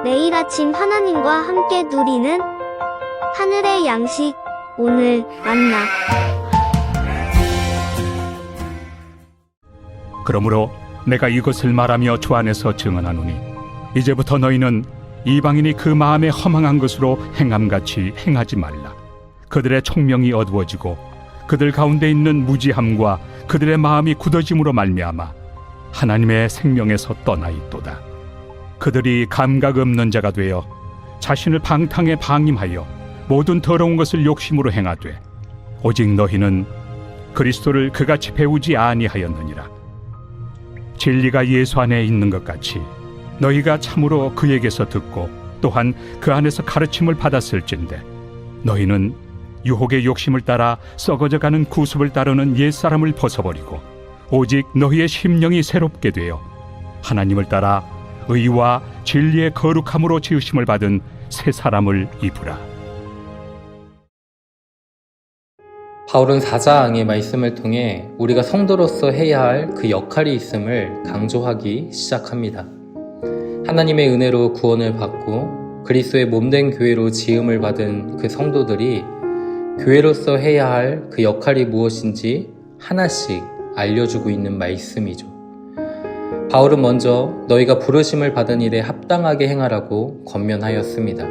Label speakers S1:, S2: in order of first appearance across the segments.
S1: 매일 아침 하나님과 함께 누리는 하늘의 양식, 오늘 만나.
S2: 그러므로 내가 이것을 말하며 주 안에서 증언하노니 이제부터 너희는 이방인이 그 마음에 허망한 것으로 행함같이 행하지 말라. 그들의 총명이 어두워지고 그들 가운데 있는 무지함과 그들의 마음이 굳어짐으로 말미암아 하나님의 생명에서 떠나 있도다. 그들이 감각 없는 자가 되어 자신을 방탕에 방임하여 모든 더러운 것을 욕심으로 행하되 오직 너희는 그리스도를 그같이 배우지 아니하였느니라. 진리가 예수 안에 있는 것 같이 너희가 참으로 그에게서 듣고 또한 그 안에서 가르침을 받았을진데 너희는 유혹의 욕심을 따라 썩어져가는 구습을 따르는 옛사람을 벗어버리고 오직 너희의 심령이 새롭게 되어 하나님을 따라 의와 진리의 거룩함으로 지으심을 받은 새 사람을 입으라.
S3: 바울은 4장의 말씀을 통해 우리가 성도로서 해야 할 그 역할이 있음을 강조하기 시작합니다. 하나님의 은혜로 구원을 받고 그리스도의 몸된 교회로 지음을 받은 그 성도들이 교회로서 해야 할 그 역할이 무엇인지 하나씩 알려주고 있는 말씀이죠. 바울은 먼저 너희가 부르심을 받은 일에 합당하게 행하라고 권면하였습니다.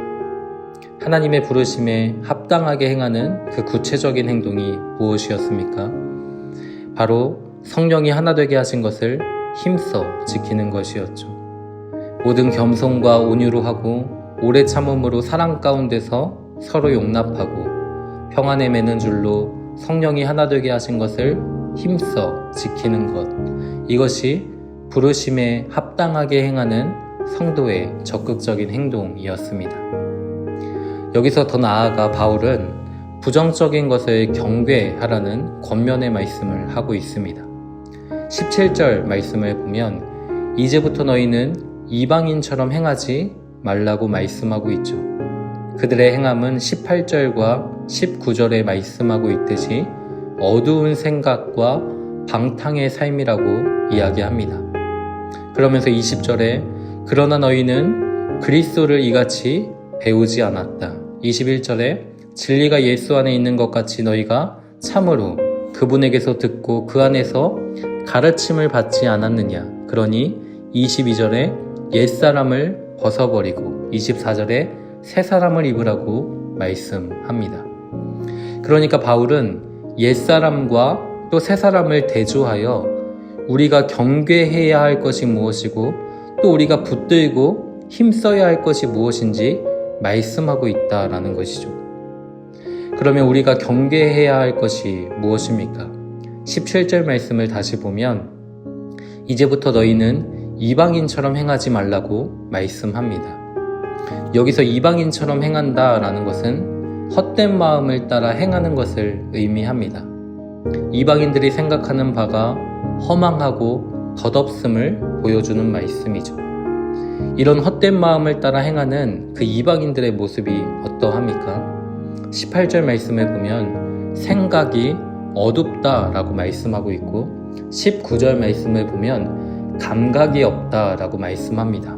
S3: 하나님의 부르심에 합당하게 행하는 그 구체적인 행동이 무엇이었습니까? 바로 성령이 하나 되게 하신 것을 힘써 지키는 것이었죠. 모든 겸손과 온유로 하고 오래 참음으로 사랑 가운데서 서로 용납하고 평안에 매는 줄로 성령이 하나 되게 하신 것을 힘써 지키는 것, 이것이 부르심에 합당하게 행하는 성도의 적극적인 행동이었습니다. 여기서 더 나아가 바울은 부정적인 것을 경계하라는 권면의 말씀을 하고 있습니다. 17절 말씀을 보면 이제부터 너희는 이방인처럼 행하지 말라고 말씀하고 있죠. 그들의 행함은 18절과 19절에 말씀하고 있듯이 어두운 생각과 방탕의 삶이라고 이야기합니다. 그러면서 20절에 그러나 너희는 그리스도를 이같이 배우지 않았다. 21절에 진리가 예수 안에 있는 것 같이 너희가 참으로 그분에게서 듣고 그 안에서 가르침을 받지 않았느냐. 그러니 22절에 옛사람을 벗어버리고 24절에 새사람을 입으라고 말씀합니다. 그러니까 바울은 옛사람과 또 새사람을 대조하여 우리가 경계해야 할 것이 무엇이고 또 우리가 붙들고 힘써야 할 것이 무엇인지 말씀하고 있다라는 것이죠. 그러면 우리가 경계해야 할 것이 무엇입니까? 17절 말씀을 다시 보면 이제부터 너희는 이방인처럼 행하지 말라고 말씀합니다. 여기서 이방인처럼 행한다라는 것은 헛된 마음을 따라 행하는 것을 의미합니다. 이방인들이 생각하는 바가 허망하고 덧없음을 보여주는 말씀이죠. 이런 헛된 마음을 따라 행하는 그 이방인들의 모습이 어떠합니까? 18절 말씀을 보면 생각이 어둡다라고 말씀하고 있고 19절 말씀을 보면 감각이 없다라고 말씀합니다.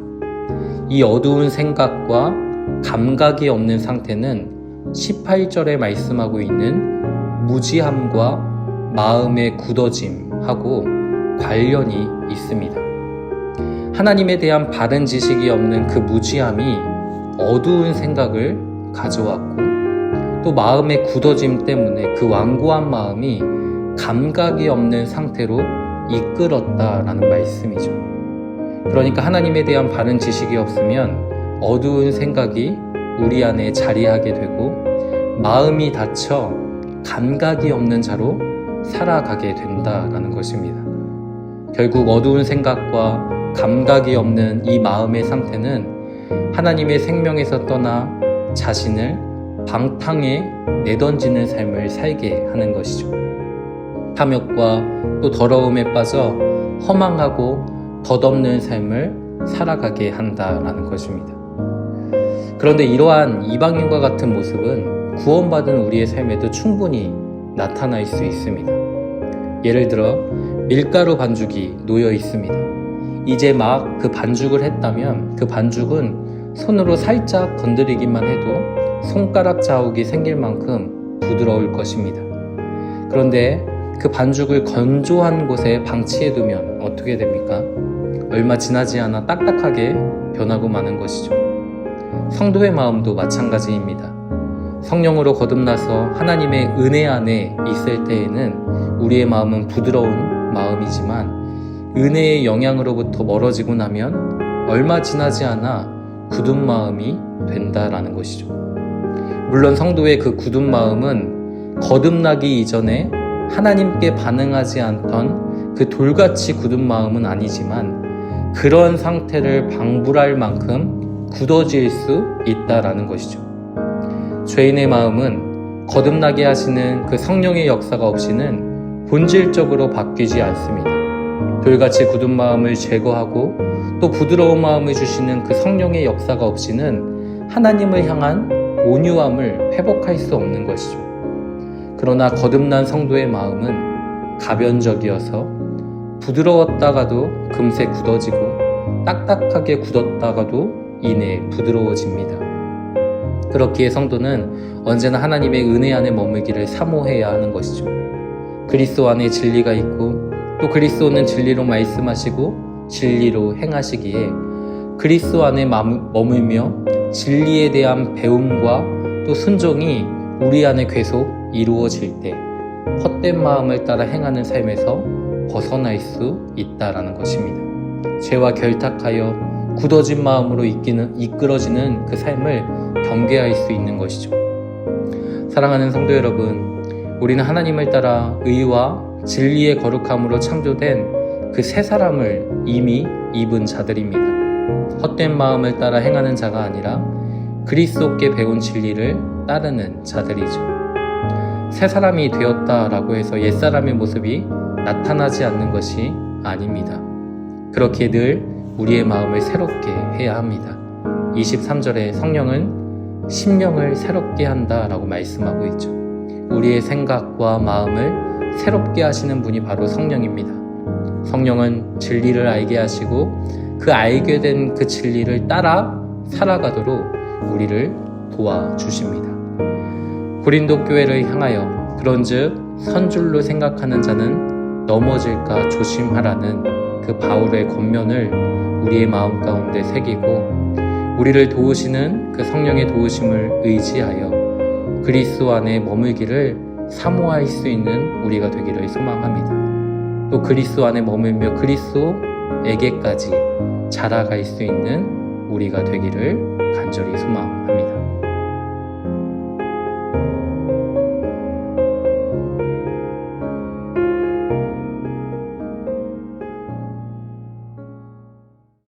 S3: 이 어두운 생각과 감각이 없는 상태는 18절에 말씀하고 있는 무지함과 마음의 굳어짐하고 관련이 있습니다. 하나님에 대한 바른 지식이 없는 그 무지함이 어두운 생각을 가져왔고 또 마음의 굳어짐 때문에 그 완고한 마음이 감각이 없는 상태로 이끌었다라는 말씀이죠. 그러니까 하나님에 대한 바른 지식이 없으면 어두운 생각이 우리 안에 자리하게 되고 마음이 닫혀 감각이 없는 자로 살아가게 된다라는 것입니다. 결국 어두운 생각과 감각이 없는 이 마음의 상태는 하나님의 생명에서 떠나 자신을 방탕에 내던지는 삶을 살게 하는 것이죠. 탐욕과 또 더러움에 빠져 허망하고 덧없는 삶을 살아가게 한다라는 것입니다. 그런데 이러한 이방인과 같은 모습은 구원받은 우리의 삶에도 충분히 나타날 수 있습니다. 예를 들어 밀가루 반죽이 놓여 있습니다. 이제 막 그 반죽을 했다면 그 반죽은 손으로 살짝 건드리기만 해도 손가락 자국이 생길 만큼 부드러울 것입니다. 그런데 그 반죽을 건조한 곳에 방치해두면 어떻게 됩니까? 얼마 지나지 않아 딱딱하게 변하고 마는 것이죠. 성도의 마음도 마찬가지입니다. 성령으로 거듭나서 하나님의 은혜 안에 있을 때에는 우리의 마음은 부드러운 마음이지만 은혜의 영향으로부터 멀어지고 나면 얼마 지나지 않아 굳은 마음이 된다라는 것이죠. 물론 성도의 그 굳은 마음은 거듭나기 이전에 하나님께 반응하지 않던 그 돌같이 굳은 마음은 아니지만 그런 상태를 방불할 만큼 굳어질 수 있다라는 것이죠. 죄인의 마음은 거듭나게 하시는 그 성령의 역사가 없이는 본질적으로 바뀌지 않습니다. 돌같이 굳은 마음을 제거하고 또 부드러운 마음을 주시는 그 성령의 역사가 없이는 하나님을 향한 온유함을 회복할 수 없는 것이죠. 그러나 거듭난 성도의 마음은 가변적이어서 부드러웠다가도 금세 굳어지고 딱딱하게 굳었다가도 이내 부드러워집니다. 그렇기에 성도는 언제나 하나님의 은혜 안에 머물기를 사모해야 하는 것이죠. 그리스도 안에 진리가 있고 또 그리스도는 진리로 말씀하시고 진리로 행하시기에 그리스도 안에 머물며 진리에 대한 배움과 또 순종이 우리 안에 계속 이루어질 때 헛된 마음을 따라 행하는 삶에서 벗어날 수 있다라는 것입니다. 죄와 결탁하여 굳어진 마음으로 이끌어지는 그 삶을 경계할 수 있는 것이죠. 사랑하는 성도 여러분, 우리는 하나님을 따라 의와 진리의 거룩함으로 창조된 그 새 사람을 이미 입은 자들입니다. 헛된 마음을 따라 행하는 자가 아니라 그리스도께 배운 진리를 따르는 자들이죠. 새 사람이 되었다라고 해서 옛사람의 모습이 나타나지 않는 것이 아닙니다. 그렇기에 늘 우리의 마음을 새롭게 해야 합니다. 23절에 성령은 심령을 새롭게 한다라고 말씀하고 있죠. 우리의 생각과 마음을 새롭게 하시는 분이 바로 성령입니다. 성령은 진리를 알게 하시고 그 알게 된 그 진리를 따라 살아가도록 우리를 도와주십니다. 고린도 교회를 향하여 그런즉 선줄로 생각하는 자는 넘어질까 조심하라는 그 바울의 권면을 우리의 마음 가운데 새기고 우리를 도우시는 그 성령의 도우심을 의지하여 그리스도 안에 머물기를 사모할 수 있는 우리가 되기를 소망합니다. 또 그리스도 안에 머물며 그리스도에게까지 자라갈 수 있는 우리가 되기를 간절히 소망합니다.